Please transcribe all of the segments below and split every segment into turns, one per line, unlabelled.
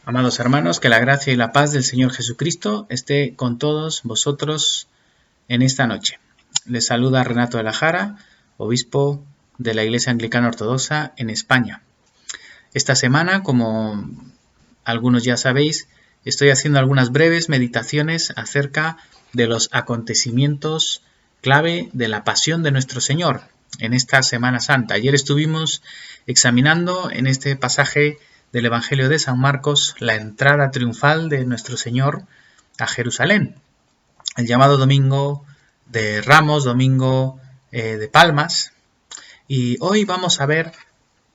Amados hermanos, que la gracia y la paz del Señor Jesucristo esté con todos vosotros en esta noche. Les saluda Renato de la Jara, obispo de la Iglesia Anglicana Ortodoxa en España. Esta semana, como algunos ya sabéis, estoy haciendo algunas breves meditaciones acerca de los acontecimientos clave de la pasión de nuestro Señor en esta Semana Santa. Ayer estuvimos examinando en este pasaje del Evangelio de San Marcos la entrada triunfal de nuestro Señor a Jerusalén, el llamado Domingo de Ramos, Domingo de Palmas, y hoy vamos a ver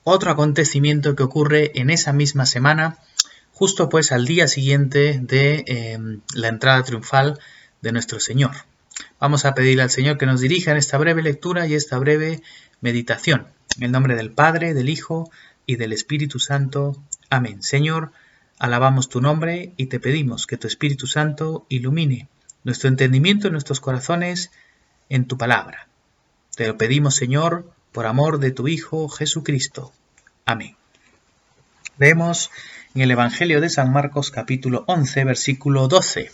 otro acontecimiento que ocurre en esa misma semana, justo pues al día siguiente de la entrada triunfal de nuestro Señor. Vamos a pedirle al Señor que nos dirija en esta breve lectura y esta breve meditación. En el nombre del Padre, del Hijo y del Espíritu Santo. Amén. Señor, alabamos tu nombre y te pedimos que tu Espíritu Santo ilumine nuestro entendimiento y nuestros corazones en tu palabra. Te lo pedimos, Señor, por amor de tu Hijo Jesucristo. Amén. Leemos en el Evangelio de San Marcos capítulo 11, versículo 12.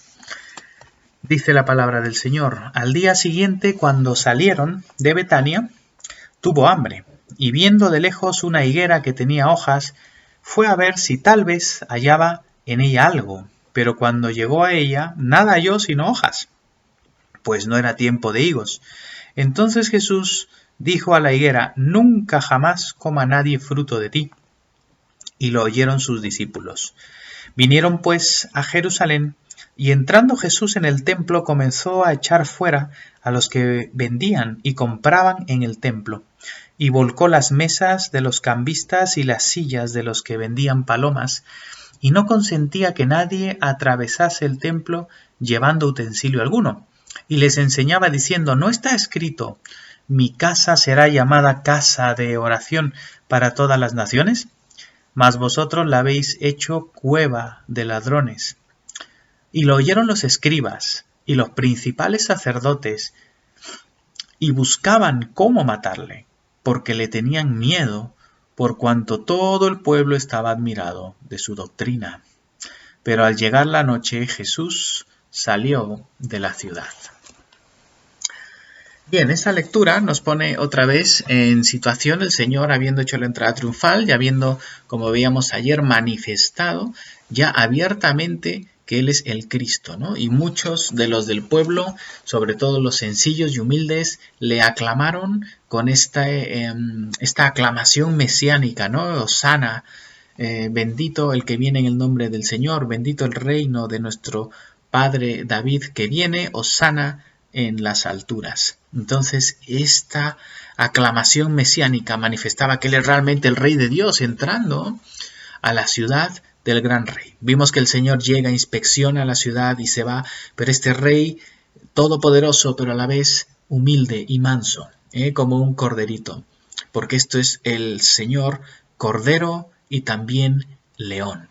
Dice la palabra del Señor: al día siguiente, cuando salieron de Betania, tuvo hambre, y viendo de lejos una higuera que tenía hojas, fue a ver si tal vez hallaba en ella algo, pero cuando llegó a ella, nada halló sino hojas, pues no era tiempo de higos. Entonces Jesús dijo a la higuera: nunca jamás coma nadie fruto de ti. Y lo oyeron sus discípulos. Vinieron pues a Jerusalén, y entrando Jesús en el templo comenzó a echar fuera a los que vendían y compraban en el templo, y volcó las mesas de los cambistas y las sillas de los que vendían palomas, y no consentía que nadie atravesase el templo llevando utensilio alguno. Y les enseñaba diciendo: ¿no está escrito, mi casa será llamada casa de oración para todas las naciones? Mas vosotros la habéis hecho cueva de ladrones. Y lo oyeron los escribas y los principales sacerdotes, y buscaban cómo matarle, porque le tenían miedo, por cuanto todo el pueblo estaba admirado de su doctrina. Pero al llegar la noche, Jesús salió de la ciudad. Bien, esta lectura nos pone otra vez en situación el Señor habiendo hecho la entrada triunfal y habiendo, como veíamos ayer, manifestado ya abiertamente que Él es el Cristo, ¿no? Y muchos de los del pueblo, sobre todo los sencillos y humildes, le aclamaron con esta aclamación mesiánica, ¿no? Hosana, bendito el que viene en el nombre del Señor, bendito el reino de nuestro Padre David que viene, hosana en las alturas. Entonces esta aclamación mesiánica manifestaba que Él es realmente el Rey de Dios entrando a la ciudad del gran Rey. Vimos que el Señor llega, inspecciona la ciudad y se va, pero este Rey todopoderoso, pero a la vez humilde y manso, como un corderito, porque esto es el Señor Cordero y también León.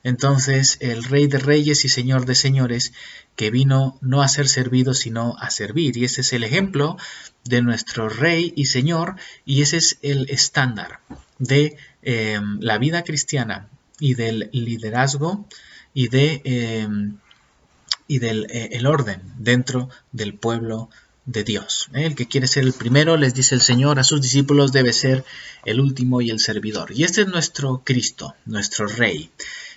Entonces el Rey de Reyes y Señor de Señores, que vino no a ser servido sino a servir, y ese es el ejemplo de nuestro Rey y Señor, y ese es el estándar de la vida cristiana y del liderazgo y del el orden dentro del pueblo de Dios. El que quiere ser el primero, les dice el Señor a sus discípulos, debe ser el último y el servidor. Y este es nuestro Cristo, nuestro Rey,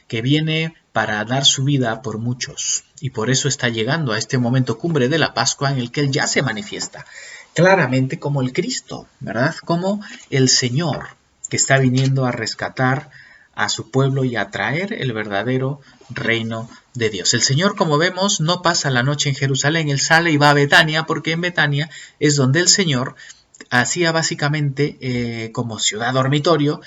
que viene para dar su vida por muchos. Y por eso está llegando a este momento cumbre de la Pascua en el que Él ya se manifiesta claramente como el Cristo, ¿verdad? Como el Señor que está viniendo a rescatar a su pueblo y a traer el verdadero reino de Dios. El Señor, como vemos, no pasa la noche en Jerusalén, Él sale y va a Betania, porque en Betania es donde el Señor hacía básicamente como ciudad dormitorio,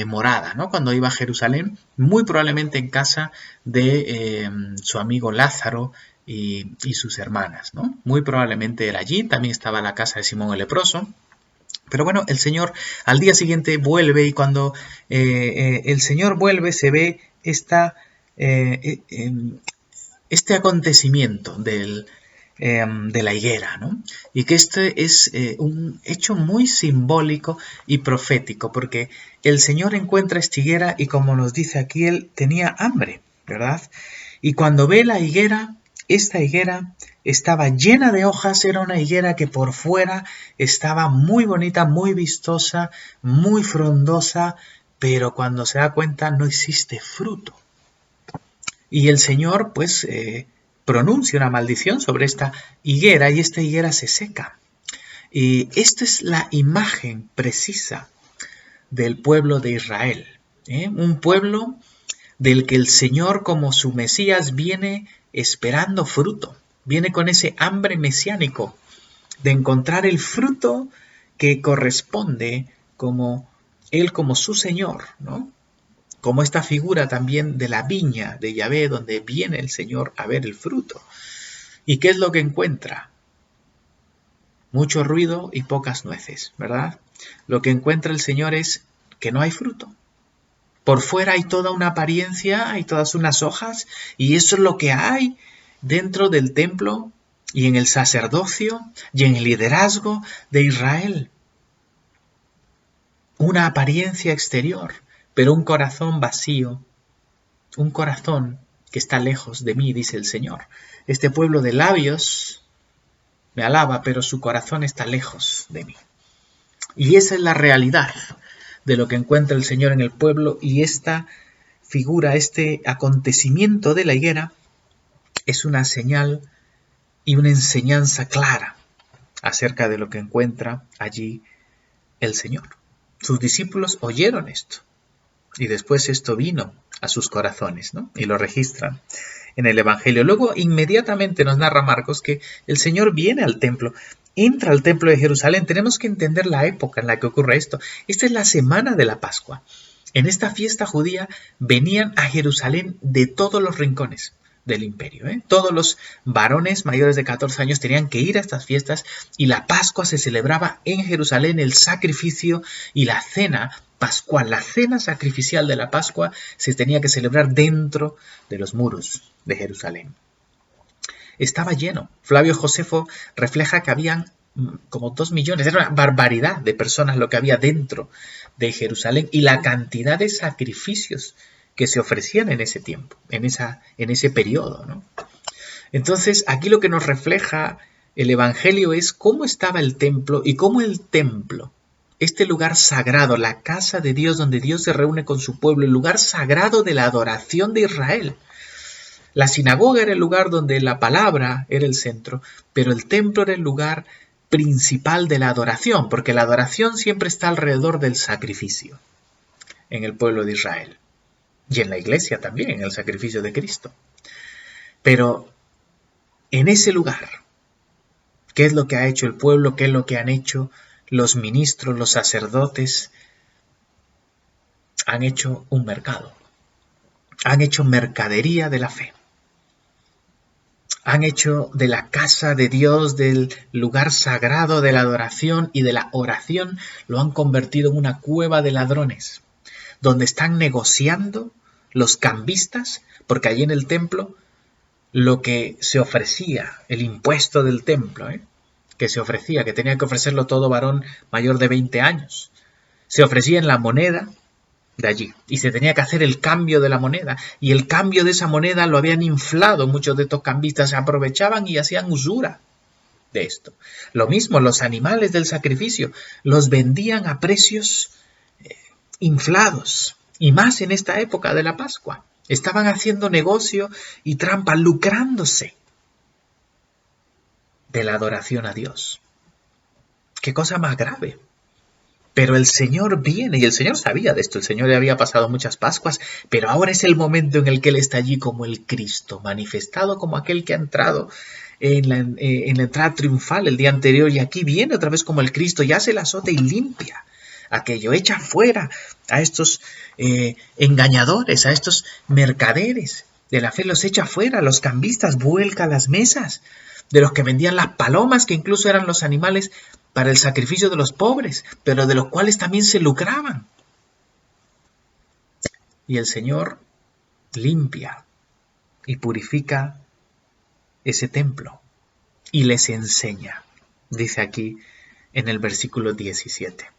morada, ¿no? Cuando iba a Jerusalén, muy probablemente en casa de su amigo Lázaro y sus hermanas, ¿no? Muy probablemente era allí, también estaba la casa de Simón el leproso. Pero bueno, el Señor al día siguiente vuelve, y cuando el Señor vuelve se ve este acontecimiento del de la higuera, ¿no? Y que este es un hecho muy simbólico y profético, porque el Señor encuentra esta higuera y, como nos dice aquí, él tenía hambre, ¿verdad? Y cuando ve la higuera, esta higuera estaba llena de hojas, era una higuera que por fuera estaba muy bonita, muy vistosa, muy frondosa, pero cuando se da cuenta no existe fruto. Y el Señor, pues, pronuncia una maldición sobre esta higuera y esta higuera se seca. Y esta es la imagen precisa del pueblo de Israel. Un pueblo del que el Señor, como su Mesías, viene esperando fruto. Viene con ese hambre mesiánico de encontrar el fruto que corresponde como Él como su Señor, ¿no? Como esta figura también de la viña de Yahvé, donde viene el Señor a ver el fruto. ¿Y qué es lo que encuentra? Mucho ruido y pocas nueces, ¿verdad? Lo que encuentra el Señor es que no hay fruto. Por fuera hay toda una apariencia, hay todas unas hojas, y eso es lo que hay dentro del templo y en el sacerdocio y en el liderazgo de Israel. Una apariencia exterior, pero un corazón vacío, un corazón que está lejos de mí, dice el Señor. Este pueblo de labios me alaba, pero su corazón está lejos de mí. Y esa es la realidad de lo que encuentra el Señor en el pueblo, y esta figura, este acontecimiento de la higuera, es una señal y una enseñanza clara acerca de lo que encuentra allí el Señor. Sus discípulos oyeron esto, y después esto vino a sus corazones, ¿no? Y lo registran en el Evangelio. Luego inmediatamente nos narra Marcos que el Señor viene al templo, entra al templo de Jerusalén. Tenemos que entender la época en la que ocurre esto. Esta es la semana de la Pascua. En esta fiesta judía venían a Jerusalén de todos los rincones del imperio. Todos los varones mayores de 14 años tenían que ir a estas fiestas, y la Pascua se celebraba en Jerusalén. El sacrificio y la cena pascual, la cena sacrificial de la Pascua, se tenía que celebrar dentro de los muros de Jerusalén. Estaba lleno. Flavio Josefo refleja que habían como 2 millones, era una barbaridad de personas lo que había dentro de Jerusalén, y la cantidad de sacrificios que se ofrecían en ese tiempo, en ese periodo, ¿no? Entonces, aquí lo que nos refleja el Evangelio es cómo estaba el templo y cómo el templo, este lugar sagrado, la casa de Dios donde Dios se reúne con su pueblo, el lugar sagrado de la adoración de Israel. La sinagoga era el lugar donde la palabra era el centro, pero el templo era el lugar principal de la adoración, porque la adoración siempre está alrededor del sacrificio en el pueblo de Israel. Y en la iglesia también, en el sacrificio de Cristo. Pero en ese lugar, ¿qué es lo que ha hecho el pueblo? ¿Qué es lo que han hecho los ministros, los sacerdotes? Han hecho un mercado. Han hecho mercadería de la fe. Han hecho de la casa de Dios, del lugar sagrado de la adoración y de la oración, lo han convertido en una cueva de ladrones, donde están negociando los cambistas, porque allí en el templo lo que se ofrecía, el impuesto del templo, que se ofrecía, que tenía que ofrecerlo todo varón mayor de 20 años, se ofrecía en la moneda de allí, y se tenía que hacer el cambio de la moneda, y el cambio de esa moneda lo habían inflado. Muchos de estos cambistas se aprovechaban y hacían usura de esto. Lo mismo, los animales del sacrificio los vendían a precios inflados, y más en esta época de la Pascua. Estaban haciendo negocio y trampa, lucrándose de la adoración a Dios. Qué cosa más grave. Pero el Señor viene, y el Señor sabía de esto. El Señor le había pasado muchas Pascuas, pero ahora es el momento en el que Él está allí como el Cristo, manifestado como aquel que ha entrado en la entrada triunfal el día anterior, y aquí viene otra vez como el Cristo, y hace el azote y limpia aquello, echa fuera a estos engañadores, a estos mercaderes de la fe, los echa fuera, los cambistas, vuelca las mesas de los que vendían las palomas, que incluso eran los animales para el sacrificio de los pobres, pero de los cuales también se lucraban. Y el Señor limpia y purifica ese templo. y les enseña. Dice aquí en el versículo 17.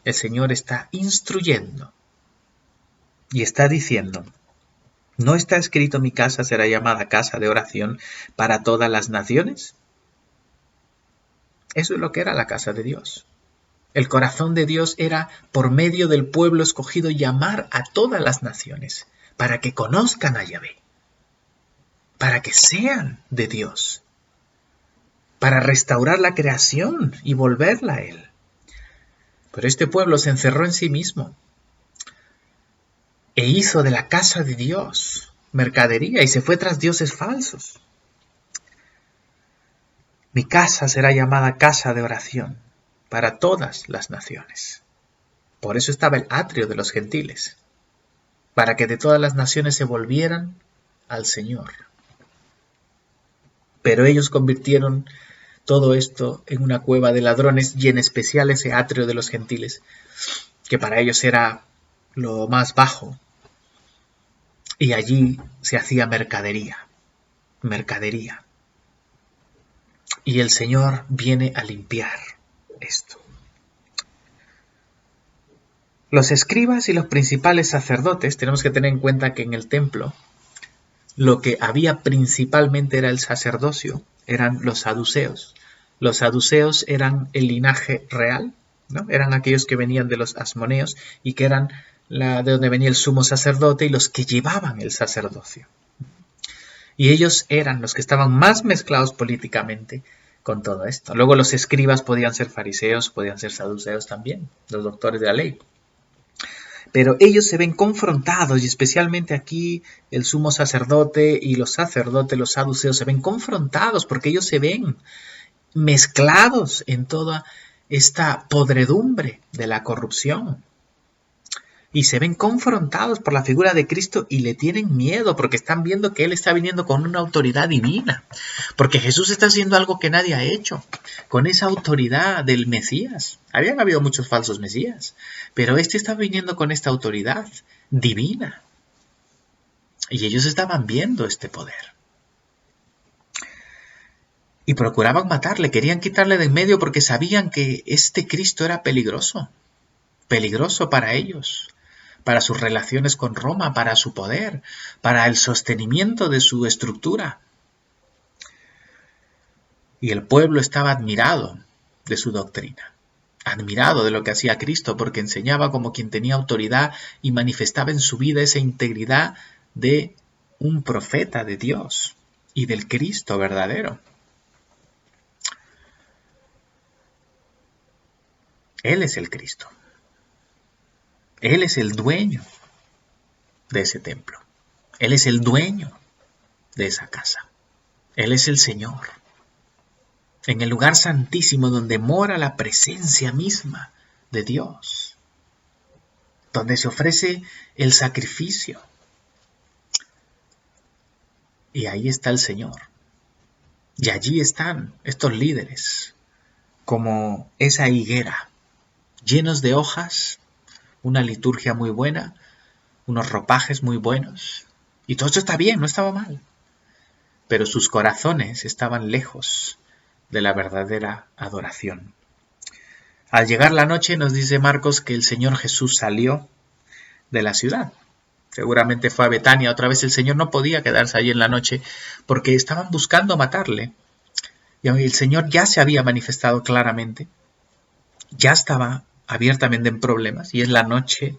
El Señor está instruyendo y está diciendo: ¿no está escrito mi casa será llamada casa de oración para todas las naciones? Eso es lo que era la casa de Dios. El corazón de Dios era, por medio del pueblo escogido, llamar a todas las naciones para que conozcan a Yahvé, para que sean de Dios, para restaurar la creación y volverla a Él. Pero este pueblo se encerró en sí mismo e hizo de la casa de Dios mercadería y se fue tras dioses falsos. Mi casa será llamada casa de oración para todas las naciones. Por eso estaba el atrio de los gentiles, para que de todas las naciones se volvieran al Señor. Pero ellos convirtieron todo esto en una cueva de ladrones, y en especial ese atrio de los gentiles, que para ellos era lo más bajo, y allí se hacía mercadería. Y el Señor viene a limpiar esto. Los escribas y los principales sacerdotes, tenemos que tener en cuenta que en el templo lo que había principalmente era el sacerdocio, eran los saduceos. Los saduceos eran el linaje real, ¿no? Eran aquellos que venían de los asmoneos y que eran de donde venía el sumo sacerdote y los que llevaban el sacerdocio. Y ellos eran los que estaban más mezclados políticamente con todo esto. Luego los escribas podían ser fariseos, podían ser saduceos también, los doctores de la ley. Pero ellos se ven confrontados, y especialmente aquí el sumo sacerdote y los sacerdotes, los saduceos, se ven confrontados porque ellos se ven mezclados en toda esta podredumbre de la corrupción. Y se ven confrontados por la figura de Cristo y le tienen miedo porque están viendo que Él está viniendo con una autoridad divina. Porque Jesús está haciendo algo que nadie ha hecho, con esa autoridad del Mesías. Habían habido muchos falsos Mesías, pero este está viniendo con esta autoridad divina. Y ellos estaban viendo este poder. Y procuraban matarle, querían quitarle de en medio porque sabían que este Cristo era peligroso para ellos, para sus relaciones con Roma, para su poder, para el sostenimiento de su estructura. Y el pueblo estaba admirado de su doctrina, admirado de lo que hacía Cristo, porque enseñaba como quien tenía autoridad y manifestaba en su vida esa integridad de un profeta de Dios y del Cristo verdadero. Él es el Cristo. Él es el dueño de ese templo. Él es el dueño de esa casa. Él es el Señor. En el lugar santísimo donde mora la presencia misma de Dios. Donde se ofrece el sacrificio. Y ahí está el Señor. Y allí están estos líderes, como esa higuera, llenos de hojas, una liturgia muy buena, unos ropajes muy buenos. Y todo esto está bien, no estaba mal. Pero sus corazones estaban lejos de la verdadera adoración. Al llegar la noche nos dice Marcos que el Señor Jesús salió de la ciudad. Seguramente fue a Betania. Otra vez el Señor no podía quedarse allí en la noche porque estaban buscando matarle. Y el Señor ya se había manifestado claramente. Ya estaba abiertamente en problemas, y es la noche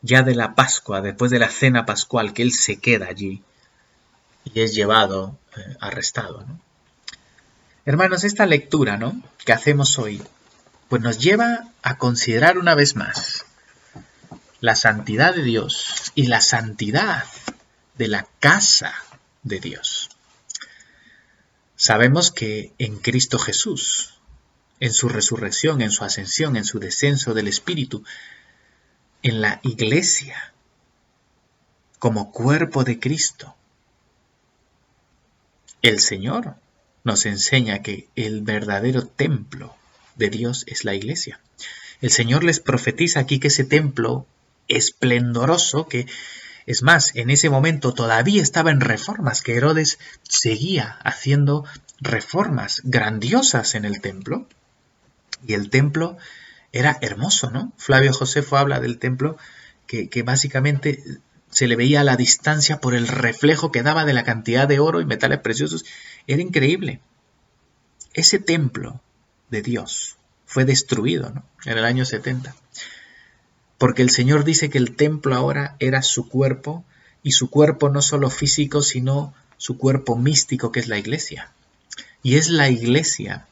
ya de la Pascua, después de la cena pascual, que Él se queda allí y es llevado, arrestado, ¿no? Hermanos, esta lectura, ¿no?, que hacemos hoy, pues nos lleva a considerar una vez más la santidad de Dios y la santidad de la casa de Dios. Sabemos que en Cristo Jesús, en su resurrección, en su ascensión, en su descenso del Espíritu, en la Iglesia, como cuerpo de Cristo, el Señor nos enseña que el verdadero templo de Dios es la Iglesia. El Señor les profetiza aquí que ese templo esplendoroso, que es más, en ese momento todavía estaba en reformas, que Herodes seguía haciendo reformas grandiosas en el templo, y el templo era hermoso, ¿no? Flavio Josefo habla del templo que básicamente se le veía a la distancia por el reflejo que daba de la cantidad de oro y metales preciosos. Era increíble. Ese templo de Dios fue destruido, ¿no? En el año 70. Porque el Señor dice que el templo ahora era su cuerpo, y su cuerpo no solo físico, sino su cuerpo místico, que es la iglesia. Y es la iglesia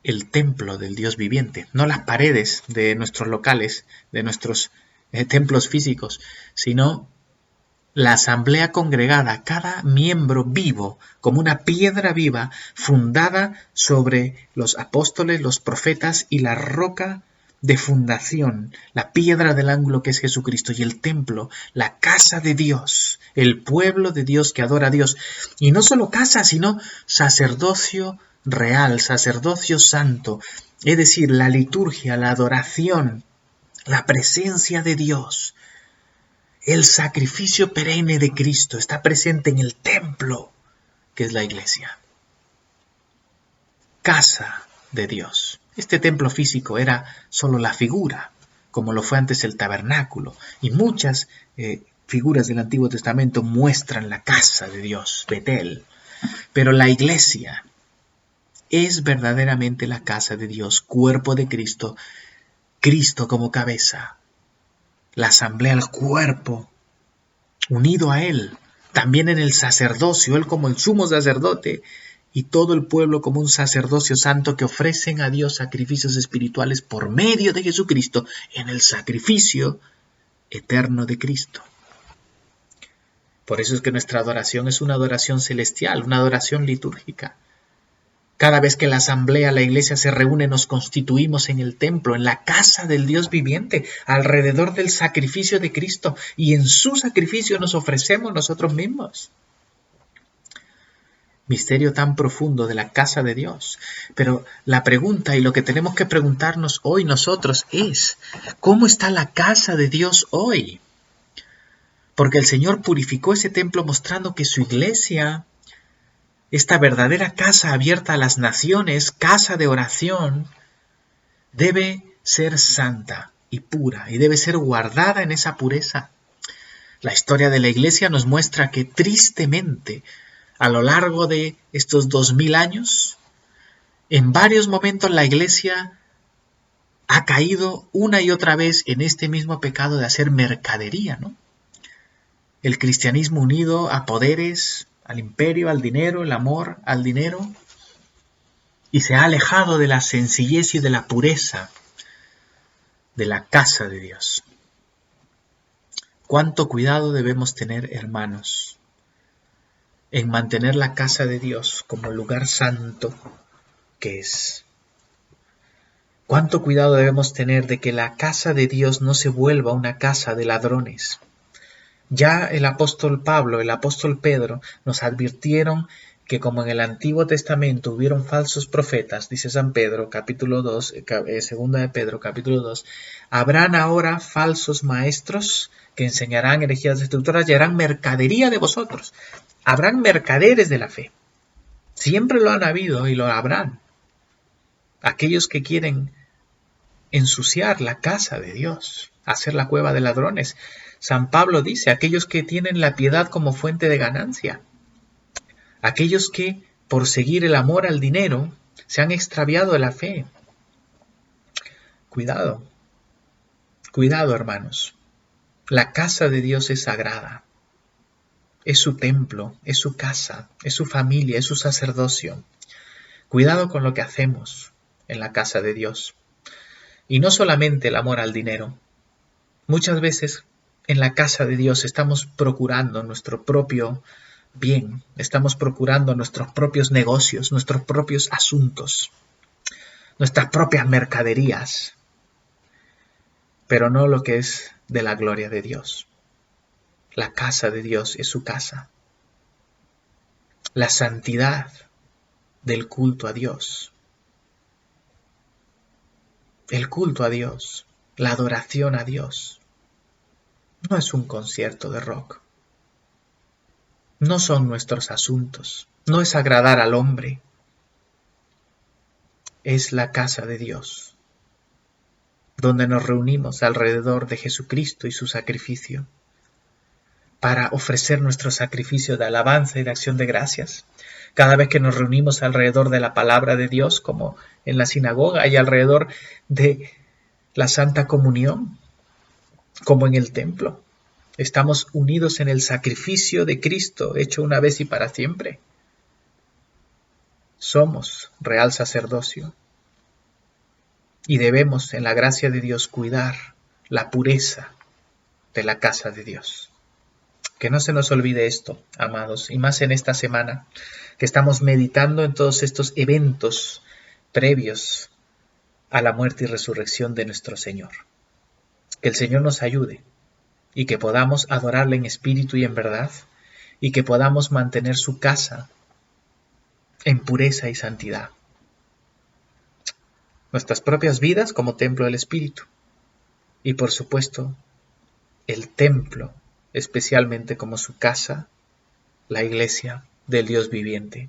el templo del Dios viviente, no las paredes de nuestros locales, de nuestros templos físicos, sino la asamblea congregada, cada miembro vivo, como una piedra viva, fundada sobre los apóstoles, los profetas y la roca de fundación, la piedra del ángulo que es Jesucristo, y el templo, la casa de Dios, el pueblo de Dios que adora a Dios. Y no solo casa, sino sacerdocio real, sacerdocio santo, es decir, la liturgia, la adoración, la presencia de Dios. El sacrificio perenne de Cristo está presente en el templo, que es la iglesia. Casa de Dios. Este templo físico era solo la figura, como lo fue antes el tabernáculo. Y muchas figuras del Antiguo Testamento muestran la casa de Dios, Betel. Pero la iglesia es verdaderamente la casa de Dios, cuerpo de Cristo, Cristo como cabeza. La asamblea, el cuerpo, unido a Él, también en el sacerdocio, Él como el sumo sacerdote, y todo el pueblo como un sacerdocio santo que ofrecen a Dios sacrificios espirituales por medio de Jesucristo en el sacrificio eterno de Cristo. Por eso es que nuestra adoración es una adoración celestial, una adoración litúrgica. Cada vez que la asamblea, la iglesia se reúne, nos constituimos en el templo, en la casa del Dios viviente, alrededor del sacrificio de Cristo, y en su sacrificio nos ofrecemos nosotros mismos. Misterio tan profundo de la casa de Dios. Pero la pregunta y lo que tenemos que preguntarnos hoy nosotros es, ¿cómo está la casa de Dios hoy? Porque el Señor purificó ese templo mostrando que su iglesia, esta verdadera casa abierta a las naciones, casa de oración, debe ser santa y pura y debe ser guardada en esa pureza. La historia de la iglesia nos muestra que tristemente, a lo largo de estos 2000 años, en varios momentos la iglesia ha caído una y otra vez en este mismo pecado de hacer mercadería, ¿no? El cristianismo unido a poderes, al imperio, al dinero, el amor al dinero, y se ha alejado de la sencillez y de la pureza de la casa de Dios. Cuánto cuidado debemos tener, hermanos, en mantener la casa de Dios como lugar santo que es. Cuánto cuidado debemos tener de que la casa de Dios no se vuelva una casa de ladrones. Ya el apóstol Pablo, el apóstol Pedro nos advirtieron que como en el Antiguo Testamento hubieron falsos profetas, dice San Pedro, capítulo 2, segunda de Pedro, capítulo 2, habrán ahora falsos maestros que enseñarán herejías destructoras y harán mercadería de vosotros. Habrán mercaderes de la fe. Siempre lo han habido y lo habrán. Aquellos que quieren ensuciar la casa de Dios, hacer la cueva de ladrones. San Pablo dice, aquellos que tienen la piedad como fuente de ganancia. Aquellos que, por seguir el amor al dinero, se han extraviado de la fe. Cuidado, cuidado, hermanos. La casa de Dios es sagrada. Es su templo, es su casa, es su familia, es su sacerdocio. Cuidado con lo que hacemos en la casa de Dios. Y no solamente el amor al dinero. Muchas veces en la casa de Dios estamos procurando nuestro propio bien, estamos procurando nuestros propios negocios, nuestros propios asuntos, nuestras propias mercaderías, pero no lo que es de la gloria de Dios. La casa de Dios es su casa. La santidad del culto a Dios. El culto a Dios, la adoración a Dios, no es un concierto de rock. no son nuestros asuntos, no es agradar al hombre, es la casa de Dios, donde nos reunimos alrededor de Jesucristo y su sacrificio, para ofrecer nuestro sacrificio de alabanza y de acción de gracias. Cada vez que nos reunimos alrededor de la palabra de Dios, como en la sinagoga y alrededor de la Santa Comunión, como en el templo, estamos unidos en el sacrificio de Cristo, hecho una vez y para siempre. Somos real sacerdocio y debemos, en la gracia de Dios, cuidar la pureza de la casa de Dios. Que no se nos olvide esto, amados, y más en esta semana que estamos meditando en todos estos eventos previos a la muerte y resurrección de nuestro Señor. Que el Señor nos ayude y que podamos adorarle en espíritu y en verdad, y que podamos mantener su casa en pureza y santidad. Nuestras propias vidas como templo del Espíritu, y por supuesto, el templo, especialmente como su casa, la iglesia del Dios viviente.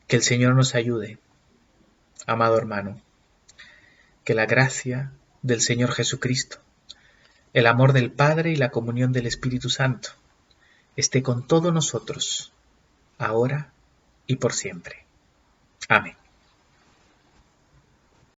Que el Señor nos ayude, amado hermano, que la gracia del Señor Jesucristo, el amor del Padre y la comunión del Espíritu Santo esté con todos nosotros, ahora y por siempre. Amén.